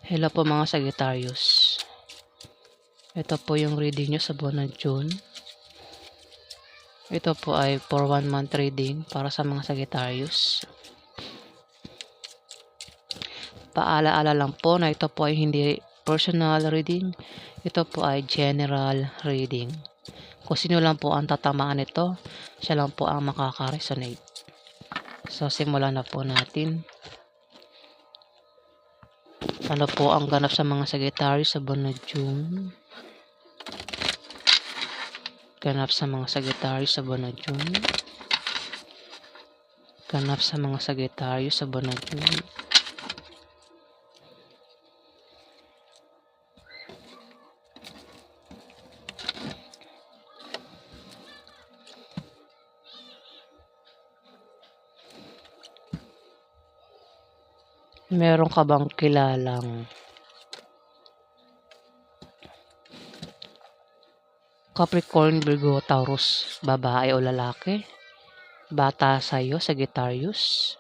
Hello po mga Sagittarius. Ito po yung reading nyo sa buwan ng June. Ito po ay for 1 month reading para sa mga Sagittarius. Paalaala lang po na ito po ay hindi personal reading. Ito po ay general reading. Kung sino lang po ang tatamaan nito, siya lang po ang makaka-resonate. So simulan na po natin. Ano po ang ganap sa mga Sagittarius sa buwan ng June? Ganap sa mga Sagittarius sa buwan ng June. Ganap sa mga Sagittarius sa buwan ng June. Meron ka bang kilalang Capricorn, Virgo, Taurus, babae o lalaki? Bata sa'yo, Sagittarius.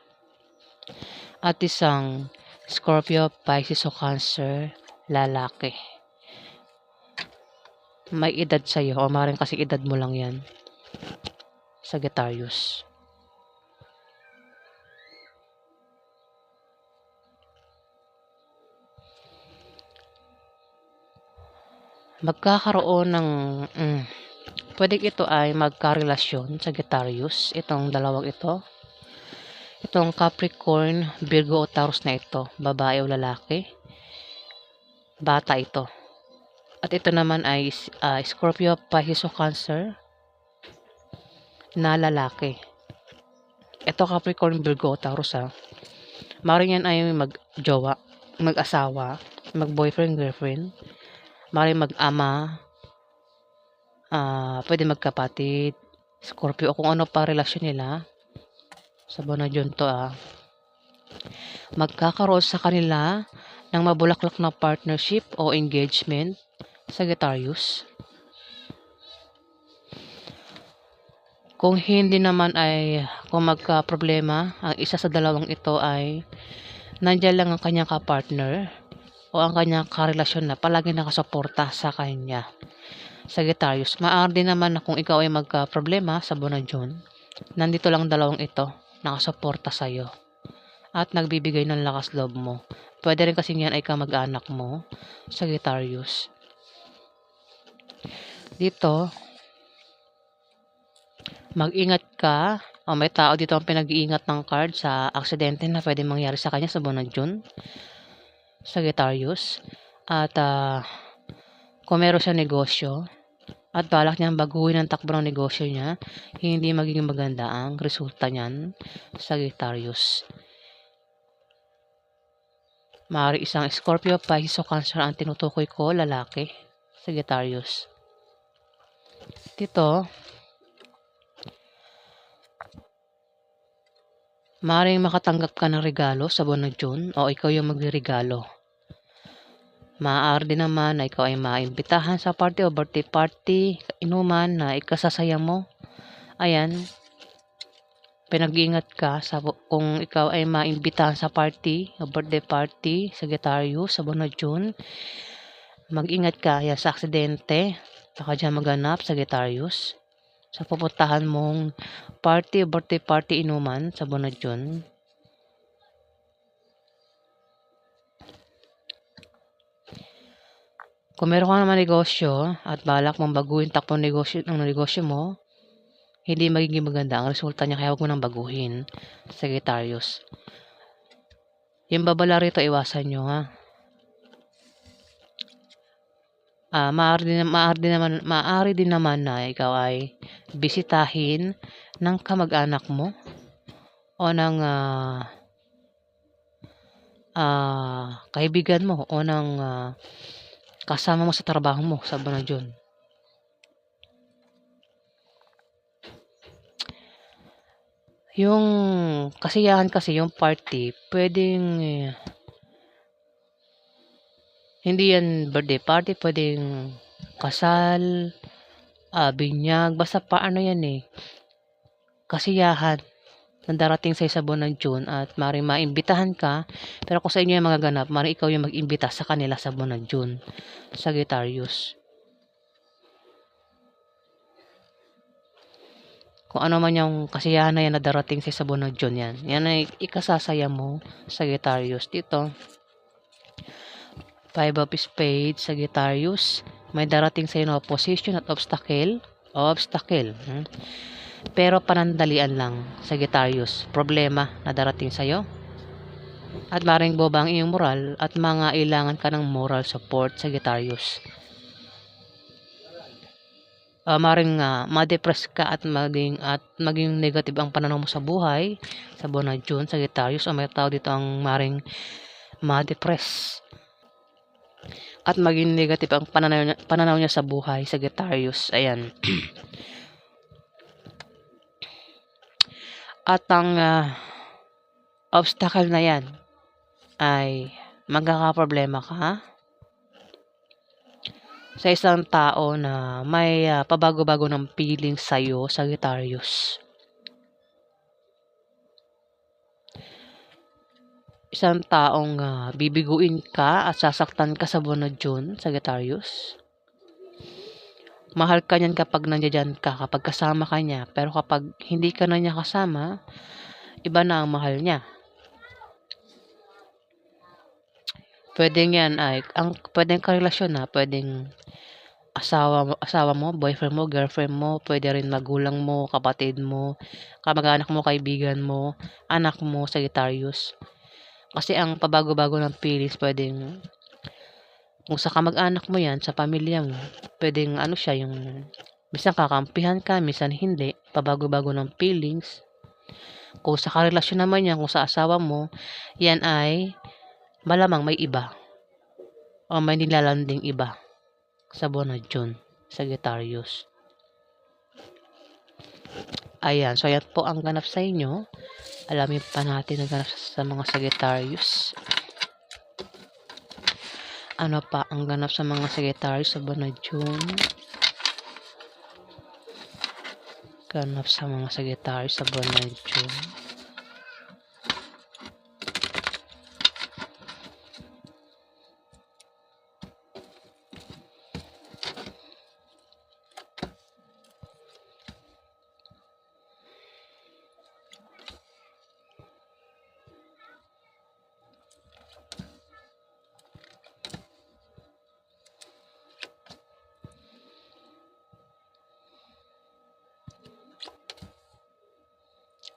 At isang Scorpio, Pisces o Cancer, lalaki. May edad sa'yo o maaaring kasi edad mo lang yan, Sagittarius. Magkakaroon ng pwedeng ito ay magkarelasyon, Sagittarius, itong dalawang ito. Itong Capricorn, Virgo o Taurus na ito, babae o lalaki, bata ito. At ito naman ay Scorpio, Pisces o Cancer na lalaki. Ito Capricorn, Virgo o Taurus ha. Maaaring yan ay mag-jowa, mag-asawa, mag-boyfriend, girlfriend. Maaaring mag-ama, pwede magkapatid, Scorpio o kung ano pa relasyon nila. Sa buwan na June to magkakaroon sa kanila ng mabulaklak na partnership o engagement, Sagittarius. Kung hindi naman ay, kung magka-problema, ang isa sa dalawang ito ay nandiyan lang ang kanyang kapartner o ang kanyang karelasyon na palagi nakasuporta sa kanya, Sagittarius. Maaari din naman na kung ikaw ay magka-problema sa buwan ng June, nandito lang dalawang ito nakasuporta sa'yo at nagbibigay ng lakas loob mo. Pwede rin kasi yan ay kamag-anak mo, Sagittarius. Dito, mag-ingat ka. May tao dito ang pinag-iingat ng card sa aksidente na pwede mangyari sa kanya sa buwan ng June, Sagittarius. At kung meron siya negosyo at balak niyang baguhin ang takbo ng negosyo niya, hindi magiging maganda ang resulta niyan, Sagittarius. Maaari isang Scorpio, Pisces o Cancer ang tinutukoy ko, lalaki, Sagittarius. Dito, maaaring makatanggap ka ng regalo sa buwan ng June o ikaw yung magre-regalo. Maaari din naman na ikaw ay maimbitahan sa party o birthday party, inuman na ikasasaya mo. Ayan, pinag-iingat ka kung ikaw ay maimbitahan sa party o birthday party, Sagittarius, sa buwan ng June. Mag-ingat ka yan sa aksidente, baka dyan maganap, Sagittarius. Sa pupuntahan mong party o birthday party, inuman sa buwan ng June. Kung meron ka naman negosyo at balak mong baguhin takbo ng negosyo mo, hindi magiging maganda ang resulta niya, kaya huwag mo nang baguhin, Sagittarius. Yung babala rito, iwasan nyo ha. Maaari din naman na ikaw ay bisitahin ng kamag-anak mo o ng kaibigan mo o ng kasama mo sa trabaho mo sa buwan ng June. Yung kasiyahan kasi, yung party, pwedeng hindi yan birthday party, pwedeng kasal, binyag, basta paano yan kasiyahan. na darating sa buwan ng June at maaaring maimbitahan ka. Pero kung sa inyo yung magaganap, maaaring ikaw yung mag-imbita sa kanila sa buwan ng June, Sagittarius. Kung ano man yung kasiyahan na yan na darating sa buwan ng June, yan ay ikasasaya mo, Sagittarius. Dito, 5 of Spades, Sagittarius. May darating sa iyo na opposition at obstacle. Pero panandalian lang, Sagittarius. Problema na darating sa iyo. At maring boba ang iyong moral at mga ilangan ka ng moral support, Sagittarius. Maring ma-depress ka at maging negative ang pananaw mo sa buhay sa buwan ng June, Sagittarius. O may tao dito ang maring ma-depress at maging negative ang pananaw niya sa buhay, Sagittarius. Ayan. At ang obstacle na yan ay magkakaproblema ka sa isang tao na may pabago-bago ng feelings sa'yo, Sagittarius. Isang taong bibiguin ka at sasaktan ka sa buwan ng June, Sagittarius. Mahal ka niyan kapag nandiyan ka, kapag kasama ka niya. Pero kapag hindi ka na niya kasama, iba na ang mahal niya. Pwedeng yan ay, pwedeng karelasyon pwedeng asawa mo, boyfriend mo, girlfriend mo, pwede rin magulang mo, kapatid mo, kamag-anak mo, kaibigan mo, anak mo, Sagittarius. Kasi ang pabago-bago ng feelings, pwedeng, kung sa kamag-anak mo yan, sa pamilya mo, pwedeng siya yung, minsan kakampihan ka, minsan hindi, pabago-bago ng feelings. Kung sa karelasyon naman yan, kung sa asawa mo, yan ay, malamang may iba. O may nilalanding iba sa buwan ng June, Sagittarius. Ayan, so yan po ang ganap sa inyo. Alamin pa natin ang ganap sa mga Sagittarius. Ano pa ang ganap sa mga Sagittarius sa buwan ng June? Ganap sa mga Sagittarius sa buwan ng June.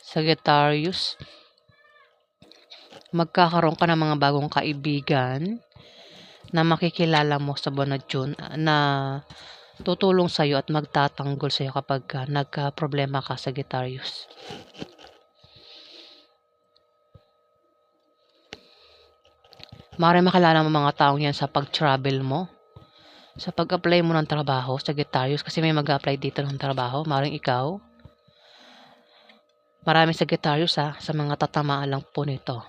Sagittarius, magkakaroon ka ng mga bagong kaibigan na makikilala mo sa buwan ng June na tutulong sa'yo at magtatanggol sa'yo kapag nagka-problema ka, Sagittarius. Maaaring makilala mo mga taong yan sa pag-travel mo, sa pag-apply mo ng trabaho, Sagittarius, kasi may mag-apply dito ng trabaho, maaaring ikaw. Maraming Sagittarius sa mga tatamaan lang po nito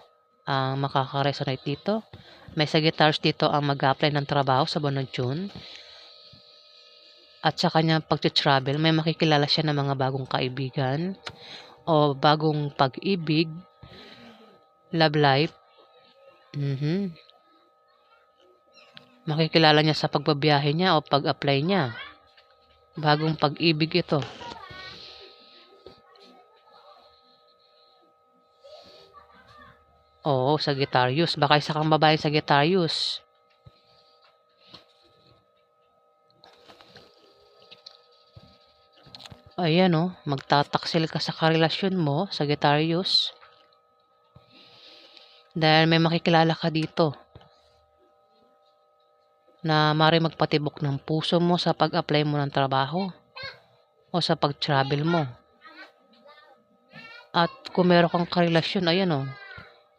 ang makaka-resonate dito. May Sagittarius dito ang mag-apply ng trabaho sa buwan ng June. At sa kanyang pag-travel, may makikilala siya ng mga bagong kaibigan o bagong pag-ibig, love life. Makikilala niya sa pagbabiyahe niya o pag-apply niya. Bagong pag-ibig ito. Oo, Sagittarius. Baka isa kang babae, Sagittarius. Ayan magtataksil ka sa karelasyon mo, Sagittarius. Dahil may makikilala ka dito na maaaring magpatibok ng puso mo sa pag-apply mo ng trabaho o sa pag-travel mo. At kung meron kang karelasyon, ayan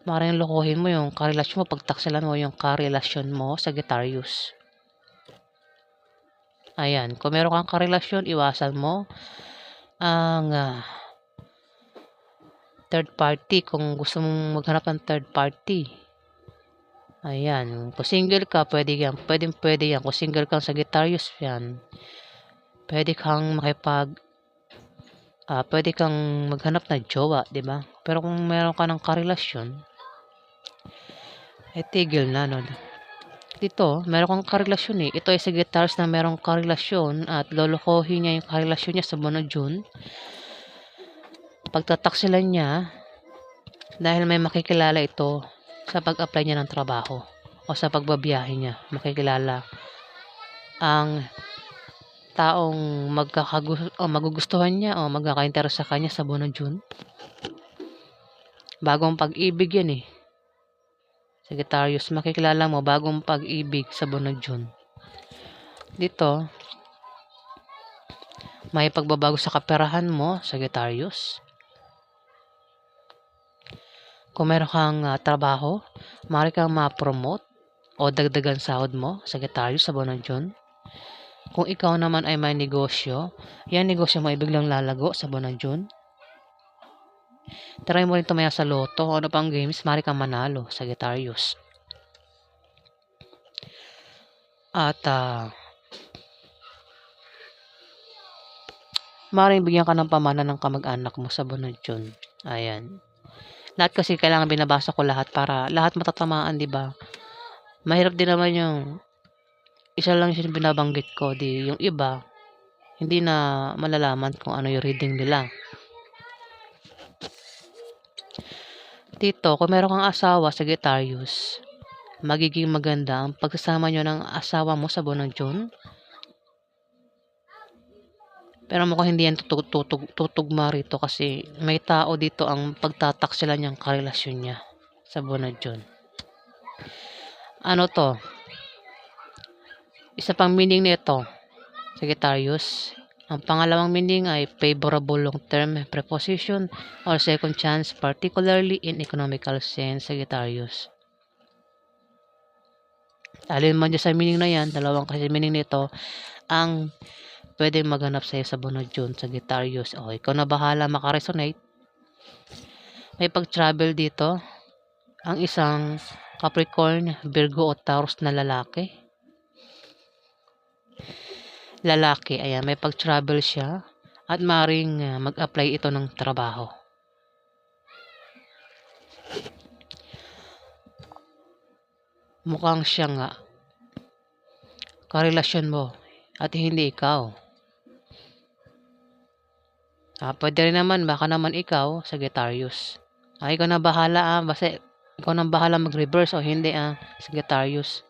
maaaring lokohin mo yung karelasyon mo, pagtaksilan mo yung karelasyon mo, Sagittarius. Ayan, kung meron kang karelasyon, iwasan mo ang third party kung gusto mong maghanap ng third party. Ayan, kung single ka, pwede yan. Pwede yan. Kung single kang Sagittarius, yan. Pwede kang makipag Pwede kang maghanap ng jowa, 'di ba? Pero kung meron ka ng karelasyon, tigil na, no? Dito, meron kang karelasyon, eh. Ito ay Sagittarius na merong karelasyon at lolokohin niya yung karelasyon niya sa buwan ng June. Pagtataksilan niya dahil may makikilala ito sa pag-apply niya ng trabaho o sa pagbabiyahe niya. Makikilala ang taong magugustuhan niya o magkaka-interes sa kanya sa buwan ng June. Bagong pag-ibig yan, eh. Sagittarius, makikilala mo bagong pag-ibig sa buwan ng June. Dito, may pagbabago sa kaperahan mo, Sagittarius. Kung meron kang trabaho, maaari kang ma-promote o dagdagan sahod mo, Sagittarius, sa buwan ng June. Kung ikaw naman ay may negosyo, yan negosyo mo ay biglang lalago sa buwan ng June. Try mo rin tumaya sa loto o ano pang games, maaari kang manalo, Sagittarius. At maaaring bigyan ka ng pamana ng kamag-anak mo sa buwan ng June. Ayan. Lahat kasi kailangan binabasa ko lahat para lahat matatamaan, di ba? Mahirap din naman yung isa lang yung binabanggit ko, di yung iba hindi na malalaman kung ano yung reading nila. Dito, kung meron kang asawa, Sagittarius, magiging maganda ang pagsasama nyo ng asawa mo sa buwan ng June. Pero mukhang hindi yan tutugma rito kasi may tao dito ang pagtataksilan niyang karelasyon niya sa buwan ng June. Ano to? Isa pang meaning nito, Sagittarius. Ang pangalawang meaning ay favorable long-term preposition or second chance, particularly in economical sense, Sagittarius. Alin man dyan sa meaning na yan, dalawang kasi meaning nito, ang pwedeng maghanap sa'yo sa buwan ng June, Sagittarius. O, ikaw na bahala makaresonate. May pag-travel dito. Ang isang Capricorn, Virgo o Taurus na lalaki. Ayan, may pag-travel siya at maring mag-apply ito ng trabaho. Mukhang siya nga karelasyon mo at hindi ikaw. Pwede rin naman, baka naman ikaw, Sagittarius. Ikaw na bahala, basta ikaw na bahala mag-reverse o hindi, Sagittarius.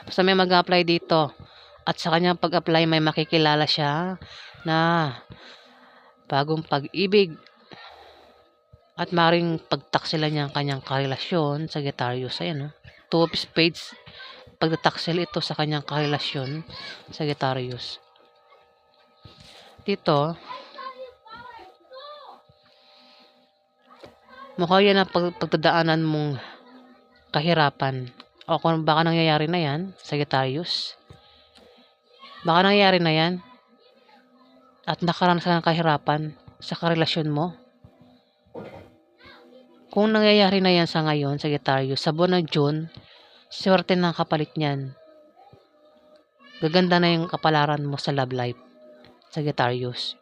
Basta may mag-apply dito. At sa kanyang pag-apply, may makikilala siya na bagong pag-ibig. At maring pagtaksila niya ang kanyang karelasyon, Sagittarius. Ayan, Two of Spades. Pagtataksil ito sa kanyang karelasyon, Sagittarius. Dito, mukha yan ang pagdadaanan mong kahirapan. O kung baka nangyayari na yan, Sagittarius. Baka nangyayari na yan at nakaranas ka ng kahirapan sa karelasyon mo. Kung nangyayari na yan sa ngayon, Sagittarius, sa buwan ng June, swerte na kapalit niyan. Gaganda na yung kapalaran mo sa love life, Sagittarius.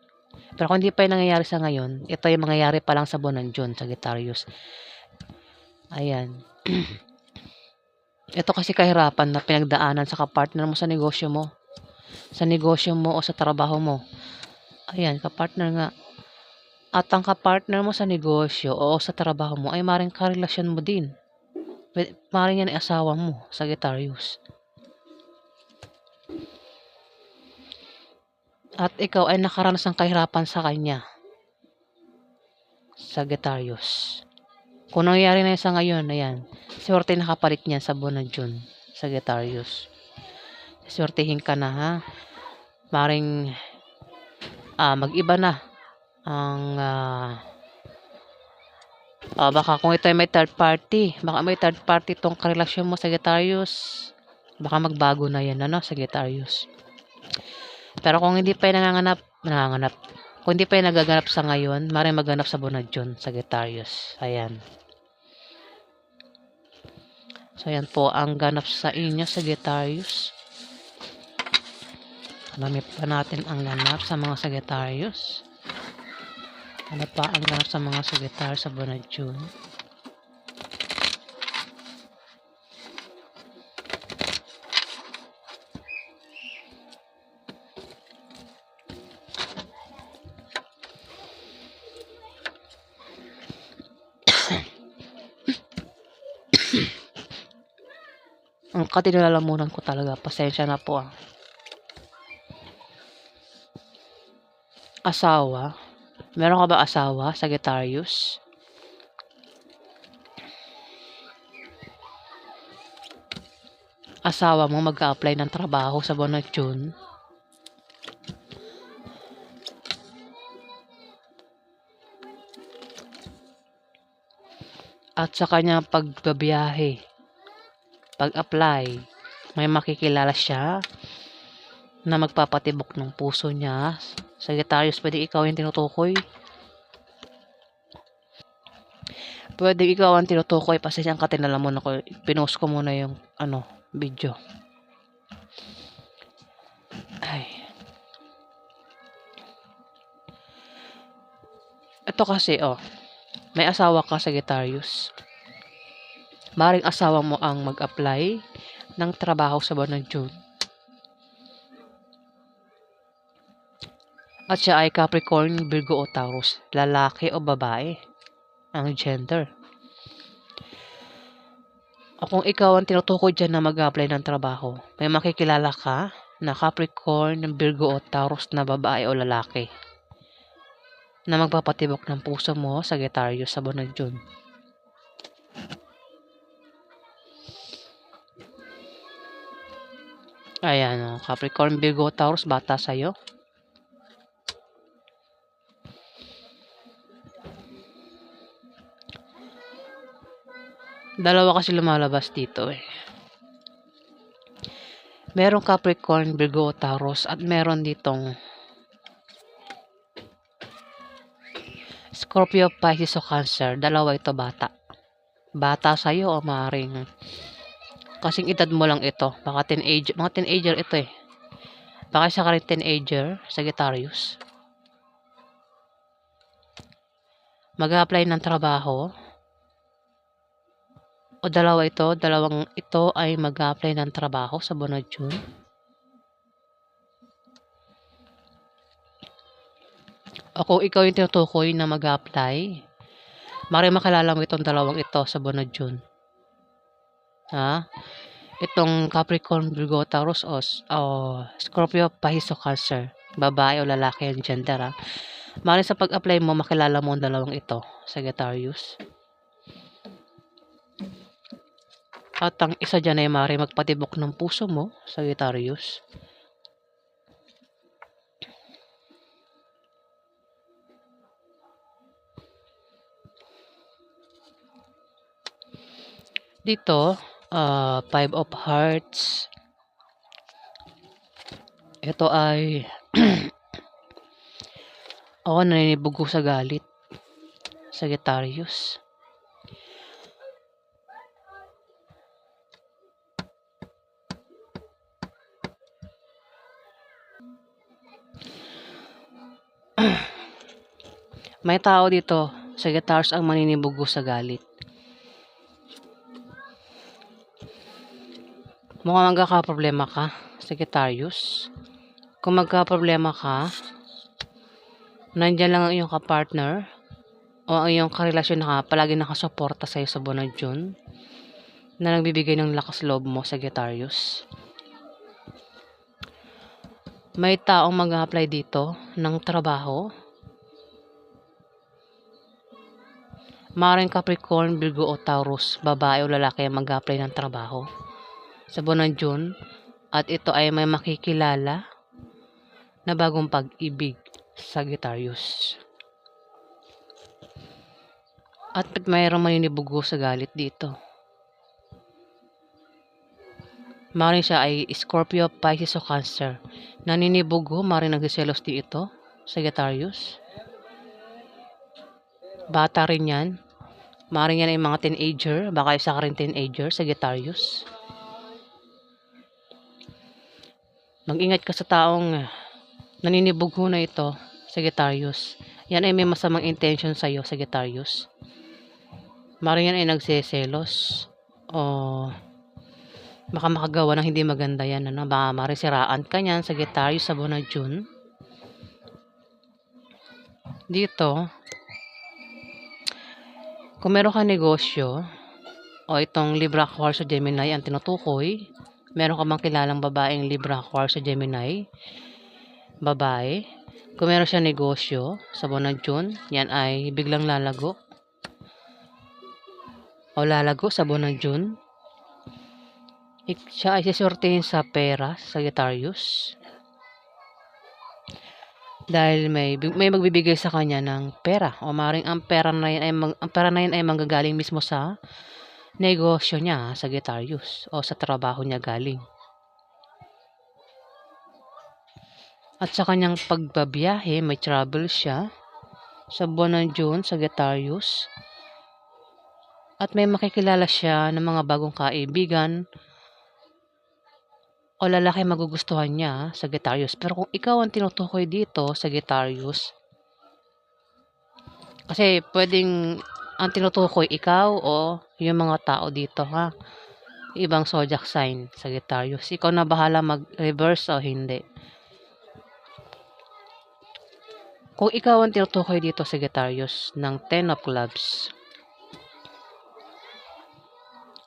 Pero kung hindi pa yung nangyayari sa ngayon, ito yung mangyayari pa lang sa buwan ng June, Sagittarius. Ayan. Ito kasi kahirapan na pinagdaanan sa kapartner mo sa negosyo mo. Sa negosyo mo o sa trabaho mo. Ayan, kapartner nga. At ang kapartner mo sa negosyo o sa trabaho mo ay maring karelasyon mo din. Maring yan ay asawa mo, Sagittarius. At ikaw ay nakaranas ng kahirapan sa kanya, Sagittarius. Kung nangyayari na yan sa ngayon, ayan, swerte nakapalit niyan sa buwan ng June, Sagittarius. Swertihin ka na, ha? Maring mag-iba na ang baka kung ito ay may third party, baka may third party itong karelasyon mo, Sagittarius. Baka magbago na yan, Sagittarius. Pero kung hindi pa yung nanganganap, kung hindi pa yung nagaganap sa ngayon, maring magganap sa buwan ng June, Sagittarius. Ayan. So, ayan po ang ganap sa inyo, Sagittarius. Alam pa natin ang ganap sa mga Sagittarius. Ano pa ang ganap sa mga Sagittarius sa buwan ng June? Ang katinalalamunan ko talaga, pasensya na po. Asawa. Meron ka ba asawa, Sagittarius? Asawa mo mag-a-apply ng trabaho sa buwan ng June? At sa kanya pagbabiyahe, pag-apply, may makikilala siya na magpapatibok ng puso niya. Sagittarius, pwede ikaw yung tinutukoy. Pwede ikaw ang tinutukoy, pasensya ang katinalaman ako. Pinost ko muna yung video. Ay. Ito kasi, may asawa ka, Sagittarius. Maring asawa mo ang mag-apply ng trabaho sa buwan ng June. At siya ay Capricorn, Virgo o Taurus. Lalaki o babae ang gender. O kung ikaw ang tinutukoy dyan na mag-apply ng trabaho, may makikilala ka na Capricorn, Virgo o Taurus na babae o lalaki na magpapatibok ng puso mo, Sagittarius, sa buwan ng June. Ayan, Capricorn, Virgo, Taurus, bata sa'yo. Dalawa kasi lumalabas dito Merong Capricorn, Virgo, Taurus at meron ditong Scorpio, Pisces o Cancer. Dalawa ito bata. Bata sa'yo o maaaring kasing edad mo lang ito. Baka teenager, mga teenager ito Baka isa ka rin teenager, Sagittarius. Mag-a-apply ng trabaho. O dalawang ito ay mag-a-apply ng trabaho sa buwan ng June. O kung ikaw yung tinutukoy na mag-a-apply, maaaring makilala mo itong dalawang ito sa buwan ng June. Itong Capricorn, Virgo, Taurus o Scorpio, Pisces o Cancer. Babae o lalaki ang gender. Maaaring sa pag-apply mo, makilala mo ang dalawang ito, Sagittarius. At ang isa dyan ay maaaring magpatibok ng puso mo, Sagittarius. Dito, 5 of Hearts. Ito ay ako naninibugo sa galit, Sagittarius. May tao dito, Sagittarius, ang maninibugo sa galit. Mukhang magkakaproblema ka, Sagittarius. Kung magkaproblema ka, nandyan lang ang iyong kapartner o ang iyong karelasyon na palagi nakasuporta sa'yo sa buwan ng June na nagbibigay ng lakas loob mo, Sagittarius. May taong mag-a-apply dito ng trabaho. Maaaring Capricorn, Virgo o Taurus, babae o lalaki ang mag-a-apply ng trabaho sa buwan ng June. At ito ay may makikilala na bagong pag-ibig, Sagittarius. At mayroong maninibugo sa galit dito. Maaaring siya ay Scorpio, Pisces o Cancer. Naninibugo, maaaring nagsiselos di ito, Sagittarius. Bata rin yan. Maaaring yan ay mga teenager. Baka isa ka rin teenager, Sagittarius. Mag-ingat ka sa taong naninibugo na ito, Sagittarius. Yan ay may masamang intention sa'yo, Sagittarius. Maaaring yan ay nagseselos. O baka makagawa ng hindi maganda yan. Ano? Baka marisiraan ka niyan, Sagittarius, sa buwan ng June. Dito, kung meron ka negosyo, o itong Libra, Aquarius, Gemini ang tinutukoy, meron ka bang kilalang babaeng Libra, Aquarius, Gemini, babae, kung meron siya negosyo sa buwan ng June, yan ay biglang lalago o lalago sa buwan ng June. Siya ay sisortehin sa pera, Sagittarius, dahil may magbibigay sa kanya ng pera, o maaaring ang pera na yan ay manggagaling mismo sa negosyo niya, Sagittarius, o sa trabaho niya galing. At sa kanyang pagbabiyahe, may travel siya sa buwan ng June, Sagittarius. At may makikilala siya ng mga bagong kaibigan o lalaki magugustuhan niya, Sagittarius. Pero kung ikaw ang tinutukoy dito, Sagittarius, kasi pwedeng ang tinutukoy ikaw o yung mga tao dito, ha? Ibang zodiac sign, Sagittarius. Ikaw na bahala mag-reverse o hindi. Kung ikaw ang tinutukoy dito, Sagittarius, ng 10 of Clubs,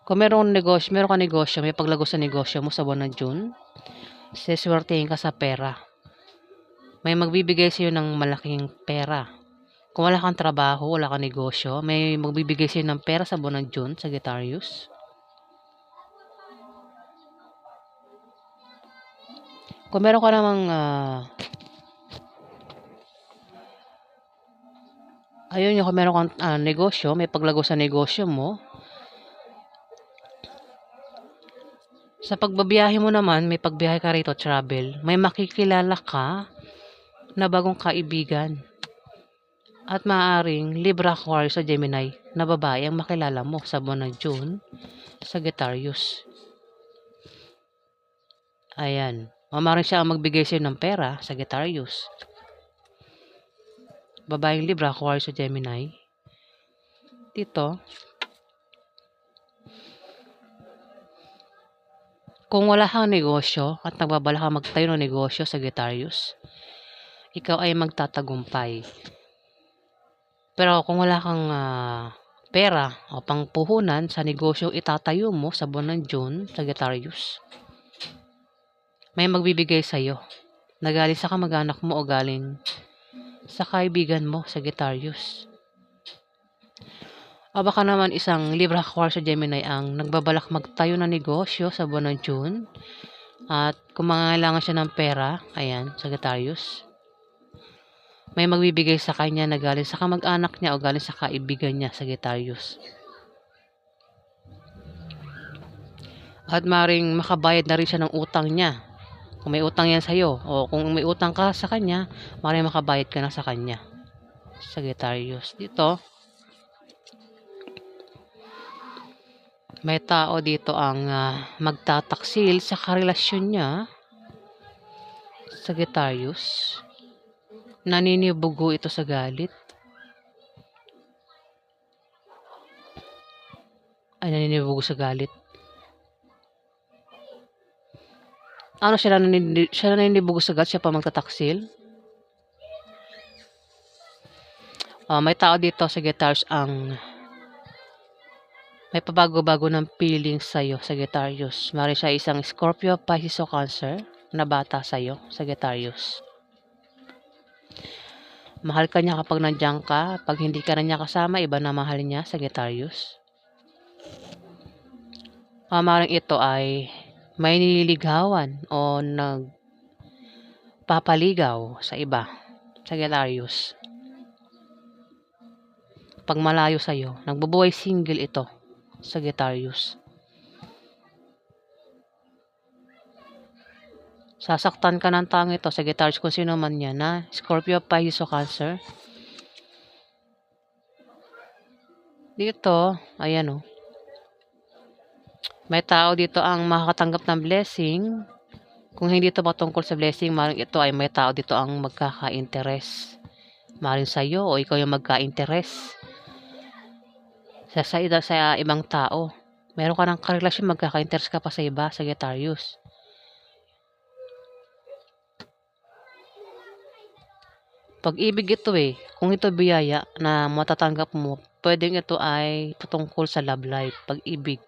kung meron ka negosyo, may paglago sa negosyo mo sa buwan ng June, siswertehin ka sa pera. May magbibigay sa'yo ng malaking pera. Kung wala kang trabaho, wala kang negosyo, may magbibigay sa'yo ng pera sa buwan ng June, Sagittarius. Kung meron ka namang kung meron kang negosyo, may paglago sa negosyo mo, sa pagbabiyahe mo naman, may pagbiyahe ka rito, travel, may makikilala ka na bagong kaibigan. At maaaring Libra, Aquarius, o Gemini na babae ang makilala mo sa buwan ng June, Sagittarius. Ayan. Maaaring siya ang magbigay sa'yo ng pera, Sagittarius. Babaeng Libra, Aquarius, o Gemini. Dito, kung wala kang negosyo at nagbabala ka magtayo ng negosyo, Sagittarius, ikaw ay magtatagumpay. Pero kung wala kang pera o pangpuhunan sa negosyo itatayo mo sa buwan ng June, Sagittarius, may magbibigay sa'yo na galing sa kamag-anak mo o galing sa kaibigan mo, Sagittarius. O baka naman isang Libra, Aquarius, o Gemini ang nagbabalak magtayo ng negosyo sa buwan ng June. At kung mangangailangan siya ng pera, ayan, Sagittarius, may magbibigay sa kanya na galing sa kamag-anak niya o galing sa kaibigan niya, Sagittarius. At maring makabayad na rin siya ng utang niya. Kung may utang yan sa'yo, o kung may utang ka sa kanya, maring makabayad ka na sa kanya, Sagittarius. Dito, may tao dito ang magtataksil sa karelasyon niya, Sagittarius. Naninibugo ito sa galit. Naninibugo sa galit. Ano siya naninibugo sa galit? Siya pa magtataksil? May tao dito, Sagittarius, ang may pabago-bago ng feelings sa'yo, Sagittarius. Mari siya isang Scorpio, Pisces, o Cancer na bata sa'yo, Sagittarius. Mahal ka niya kapag nandiyan ka. Pag hindi ka na niya kasama, iba na mahal niya, Sagittarius. Maring ito ay may nililigawan o nagpapaligaw sa iba, Sagittarius. Pag malayo sa'yo, nagbubuhay single ito, Sagittarius. Sasaktan ka ng tao ito, Sagittarius, kung sino man yan, na Scorpio, Pisces, o Cancer. Dito, ayan o. May tao dito ang makakatanggap ng blessing. Kung hindi ito patungkol sa blessing, maring ito ay may tao dito ang magkaka-interest Maaaring sa'yo o ikaw yung magka-interes sa ibang tao. Meron ka ng karelasyon, magkaka-interes ka pa sa iba, Sagittarius. Pag-ibig ito kung ito biyaya na matatanggap mo, pwedeng ito ay patungkol sa love life, pag-ibig.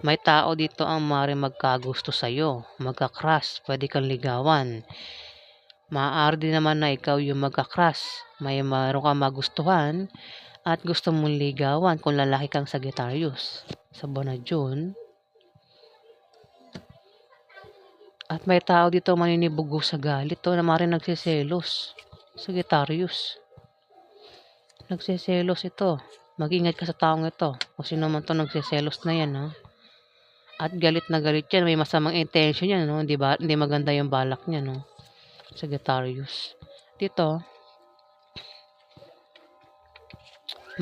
May tao dito ang maaaring magkagusto sa'yo, magka-crush, pwede kang ligawan. Maaari din naman na ikaw yung magka-crush, mayroon kang magustuhan at gusto mong ligawan kung lalaki kang Sagittarius sa buwan na June. At may tao dito maninibugo sa galit na maaaring nagsiselos, Sagittarius. Nagsiselos ito. Mag-ingat ka sa taong ito. Kung sino man to nagsiselos na yan, ha. At galit na galit yan. May masamang intention yan, no? Hindi maganda yung balak niya, no? Sagittarius. Dito,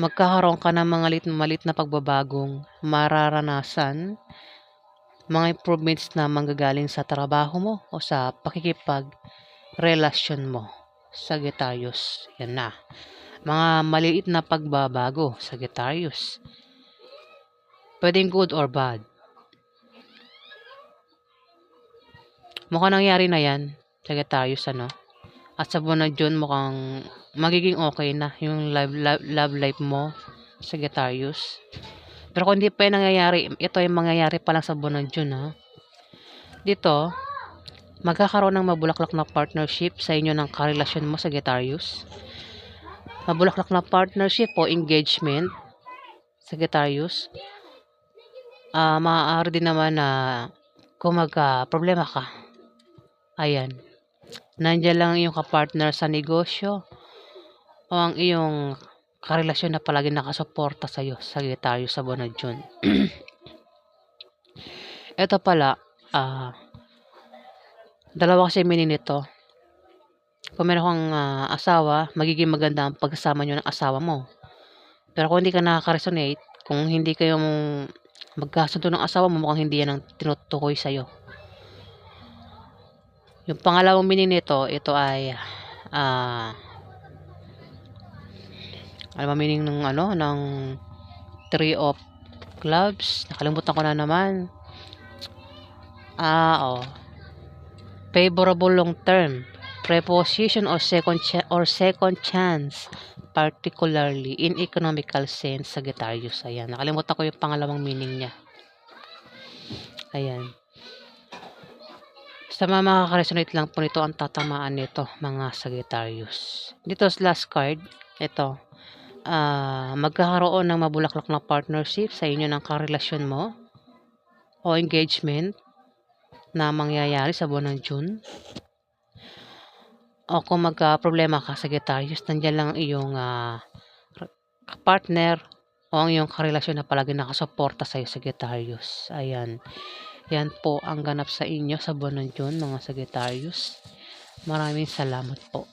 magkakaroon ka ng mga malit na pagbabagong mararanasan, mga improvements na manggagaling sa trabaho mo o sa pakikipag-relasyon mo, Sagittarius. Yan na. Mga maliit na pagbabago, Sagittarius. Pwedeng good or bad. Mukhang nangyari na yan, Sagittarius, ano? At sa buwan na June, mukhang magiging okay na yung love life mo, Sagittarius. Pero kung hindi pa yung nangyayari, ito ay mangyayari pa lang sa buwan ng June, ha. Dito, magkakaroon ng mabulaklak na partnership sa inyo ng karelasyon mo, Sagittarius. Mabulaklak na partnership o engagement, Sagittarius. Maaari din naman na kung magka-problema ka, ayan, nandiyan lang yung kapartner sa negosyo o ang iyong karelasyon na palagi nakasuporta sa'yo, Sagittarius, sa buwan ng June. Ito pala, dalawa kasi meaning nito. Kung meron kang asawa, magiging maganda ang pagsasama nyo ng asawa mo. Pero kung hindi ka nakaka-resonate, kung hindi kayo magkasundo ng asawa mo, mukhang hindi yan ang tinutukoy sa'yo. Yung pangalawang meaning nito, ito ay ano ba meaning ng ng Three of Clubs? Nakalimutan ko na naman. Favorable long term, preposition or second chance, particularly in economical sense, Sagittarius. Ayan, nakalimutan ko yung pangalawang meaning niya. Ayan. Sa mga makaka-resonate lang po nito ang tatamaan nito, mga Sagittarius. Dito sa last card, ito. Magkakaroon ng mabulaklak na partnership sa inyo ng karelasyon mo o engagement na mangyayari sa buwan ng June. O kung magka-problema ka, Sagittarius, nandiyan lang iyong partner o ang iyong karelasyon na palagi nakasuporta sa iyo, Sagittarius. Ayan. Yan po ang ganap sa inyo sa buwan ng June, mga Sagittarius. Maraming salamat po.